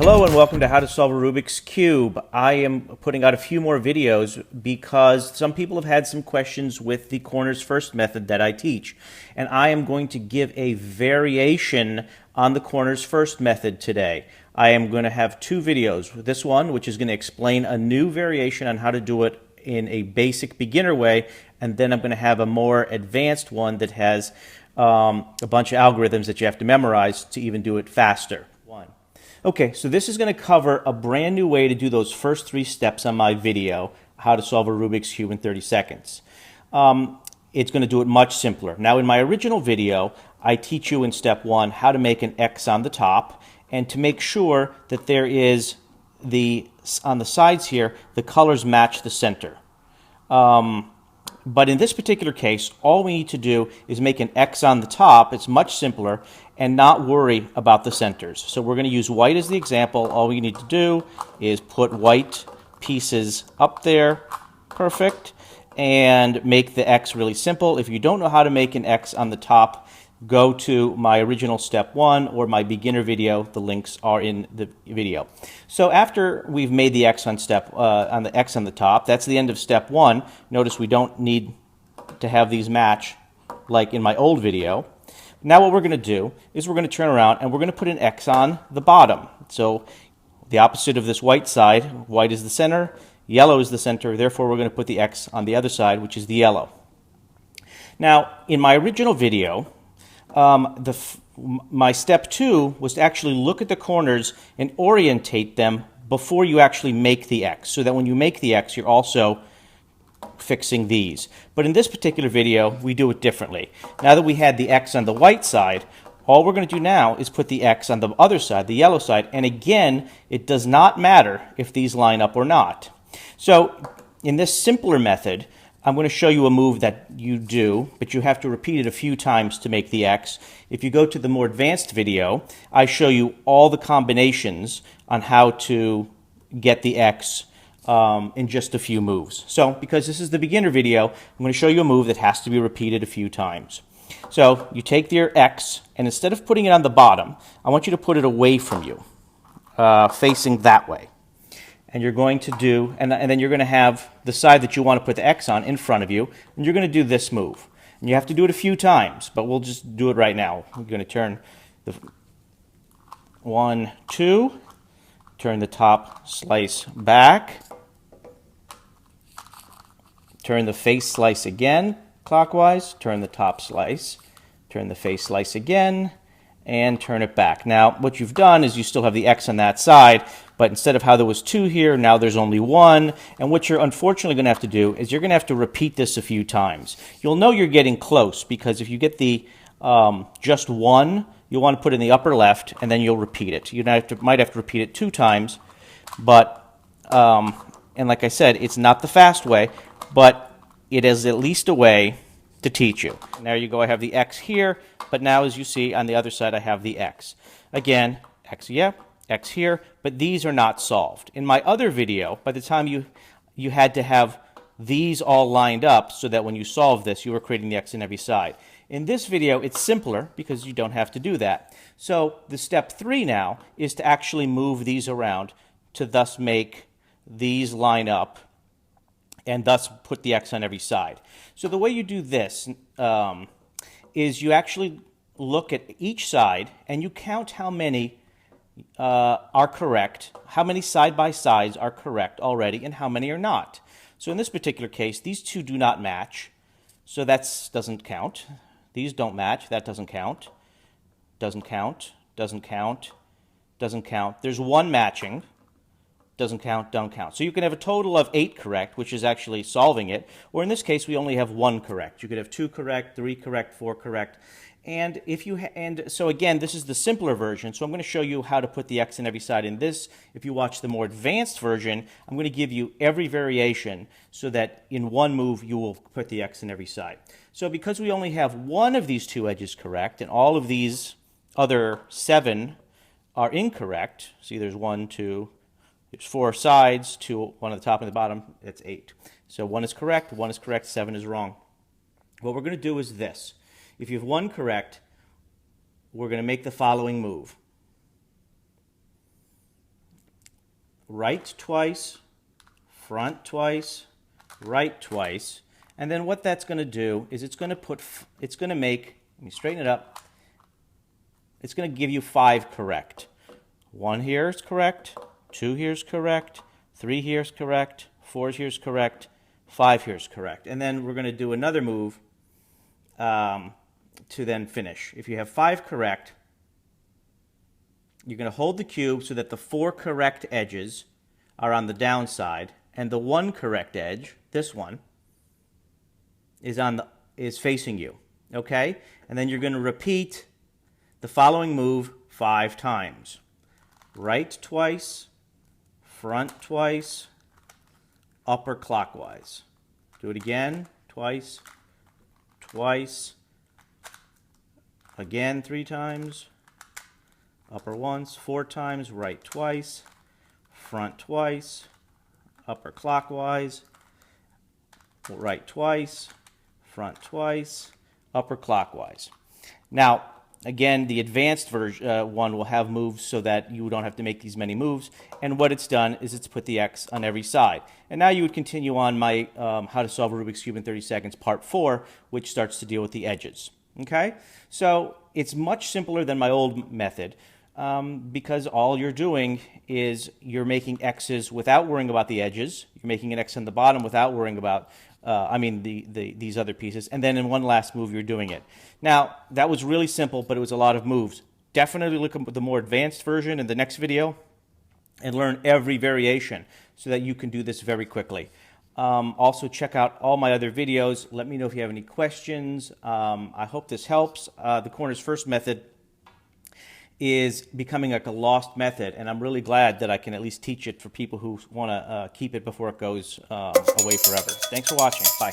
Hello and welcome to How to Solve a Rubik's Cube. I am putting out a few more videos because some people have had some questions with the corners first method that I teach. And I am going to give a variation on the corners first method today. I am going to have two videos. This one, which is going to explain a new variation on how to do it in a basic beginner way, and then I'm going to have a more advanced one that has a bunch of algorithms that you have to memorize to even do it faster. Okay, so this is going to cover a brand new way to do those first three steps on my video, how to solve a Rubik's Cube in 30 seconds. It's going to do it much simpler. Now, in my original video, I teach you in step one how to make an X on the top and to make sure that there is on the sides here, the colors match the center. But in this particular case, all we need to do is make an X on the top. It's much simpler, and not worry about the centers. So we're going to use white as the example. All we need to do is put white pieces up there, perfect, and make the X really simple. If you don't know how to make an X on the top, go to my original step one or my beginner video. The links are in the video. So after we've made the X on the X on the top, that's the end of step one. Notice we don't need to have these match like in my old video. Now what we're going to do is we're going to turn around and we're going to put an X on the bottom. So the opposite of this white side, white is the center, yellow is the center, therefore we're going to put the X on the other side, which is the yellow. Now, in my original video, my step two was to actually look at the corners and orientate them before you actually make the X, so that when you make the X, you're also fixing these. But in this particular video, we do it differently. Now that we had the X on the white side, all we're going to do now is put the X on the other side, the yellow side, and again, it does not matter if these line up or not. So in this simpler method, I'm going to show you a move that you do, but you have to repeat it a few times to make the X. If you go to the more advanced video, I show you all the combinations on how to get the X in just a few moves. So because this is the beginner video, I'm going to show you a move that has to be repeated a few times. So you take your X, and instead of putting it on the bottom, I want you to put it away from you, facing that way. And you're going to do, and then you're going to have the side that you want to put the X on in front of you, and you're going to do this move. And you have to do it a few times, but we'll just do it right now. We're going to turn the 1, 2, turn the top slice back, turn the face slice again clockwise, turn the top slice, turn the face slice again, and turn it back. Now, what you've done is you still have the X on that side, but instead of how there was 2 here, now there's only 1. And what you're unfortunately going to have to do is you're going to have to repeat this a few times. You'll know you're getting close because if you get the just 1, you'll want to put it in the upper left, and then you'll repeat it. You might have to repeat it 2 times, but and like I said, it's not the fast way, but it is at least a way to teach you. There you go, I have the X here, but now as you see on the other side I have the X. Again, X, yeah, X here, but these are not solved. In my other video, by the time you had to have these all lined up so that when you solve this, you were creating the X in every side. In this video, it's simpler because you don't have to do that. So the step 3 now is to actually move these around to thus make these line up and thus put the X on every side. So the way you do this is you actually look at each side and you count how many are correct, how many side-by-sides are correct already, and how many are not. So in this particular case, these two do not match, so that doesn't count. These don't match, that doesn't count. Doesn't count, doesn't count, doesn't count. There's 1 matching. Doesn't count, don't count. So you can have a total of 8 correct, which is actually solving it, or in this case, we only have 1 correct. You could have 2 correct, 3 correct, 4 correct. And so again, this is the simpler version, so I'm going to show you how to put the X in every side in this. If you watch the more advanced version, I'm going to give you every variation so that in one move you will put the X in every side. So because we only have 1 of these 2 edges correct, and all of these other 7 are incorrect, see there's 1, 2, there's 4 sides, 2, 1 on the top and the bottom, that's 8. So 1 is correct, 1 is correct, 7 is wrong. What we're going to do is this. If you have 1 correct, we're going to make the following move. right twice, front twice, right twice. And then what that's going to do is it's going to make, let me straighten it up, it's going to give you 5 correct. 1 here is correct, 2 here is correct, 3 here is correct, 4 here is correct, 5 here is correct. And then we're going to do another move to then finish. If you have 5 correct, you're going to hold the cube so that the 4 correct edges are on the downside, and the 1 correct edge, this one, is facing you. Okay? And then you're going to repeat the following move 5 times. Right twice, front twice, upper clockwise. Do it again, twice, twice, again 3 times, upper once, 4 times, right twice, front twice, upper clockwise, right twice, front twice, upper clockwise. Now, again, the advanced version one will have moves so that you don't have to make these many moves. And what it's done is it's put the X on every side. And now you would continue on my How to Solve a Rubik's Cube in 30 Seconds Part 4, which starts to deal with the edges. Okay? So it's much simpler than my old method because all you're doing is you're making X's without worrying about the edges. You're making an X on the bottom without worrying about these other pieces, and then in one last move you're doing it. Now, that was really simple, but it was a lot of moves. Definitely look at the more advanced version in the next video and learn every variation so that you can do this very quickly. Also, check out all my other videos. Let me know if you have any questions. I hope this helps. The corner's first method is becoming like a lost method, and I'm really glad that I can at least teach it for people who want to keep it before it goes away forever. Thanks for watching. Bye.